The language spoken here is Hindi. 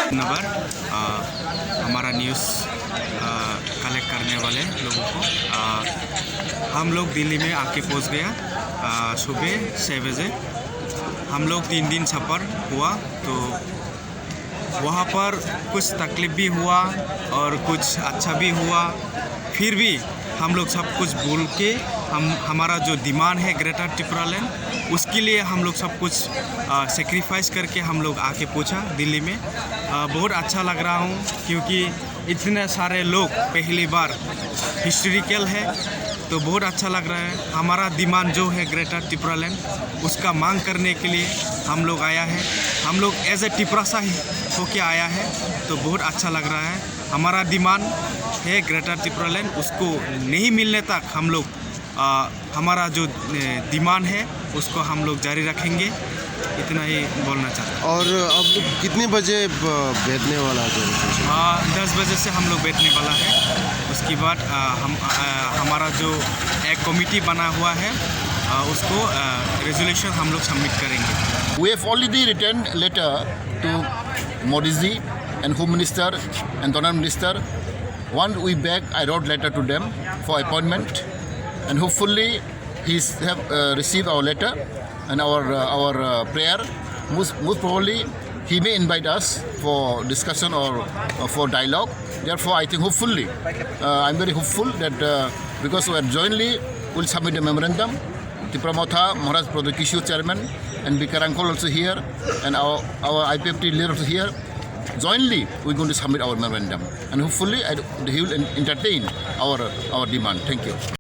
धन्यवाद हमारा न्यूज़ कलेक्ट करने वाले लोगों को। हम लोग दिल्ली में आके पहुंच गया सुबह 6 बजे। हम लोग 3 दिन सफ़र हुआ, तो वहाँ पर कुछ तकलीफ़ भी हुआ और कुछ अच्छा भी हुआ। फिर भी हम लोग सब कुछ भूल के हमारा जो डिमांड है ग्रेटर त्रिपुरा लैंड, उसके लिए हम लोग सब कुछ सेक्रीफाइस करके हम लोग आके पहुंचा दिल्ली में। बहुत अच्छा लग रहा हूँ क्योंकि इतने सारे लोग पहली बार हिस्टोरिकल है, तो बहुत अच्छा लग रहा है। हमारा डिमांड जो है ग्रेटर त्रिपुरा लैंड, उसका मांग करने के लिए हम लोग आया है। हम लोग एज ए त्रिपुरा ही होके आया है, तो बहुत अच्छा लग रहा है। हमारा डिमांड है ग्रेटर त्रिपुरा लैंड, उसको नहीं मिलने तक हम लोग हमारा जो डिमांड है उसको हम लोग जारी रखेंगे। इतना ही बोलना चाहता हूँ। और अब कितने बजे बैठने वाला है? 10 बजे से हम लोग बैठने वाला है। उसके बाद हमारा जो एक कमेटी बना हुआ है उसको रेजोल्यूशन हम लोग सबमिट करेंगे। We have already written letter to Modi ji and Home Minister and Donor Minister. 1 week back, I wrote letter to them for appointment, and hopefully he have received our letter and our prayer. Most probably he may invite us for discussion or for dialogue. Therefore, I think hopefully I'm very hopeful that because we are jointly will submit a memorandum. Tripura Motha, Maharaj Pradhan Kishore Chairman, and Bikar Uncle also here, and our IPFT leader also here. Jointly, we're going to submit our memorandum, and hopefully he will entertain our demand. Thank you.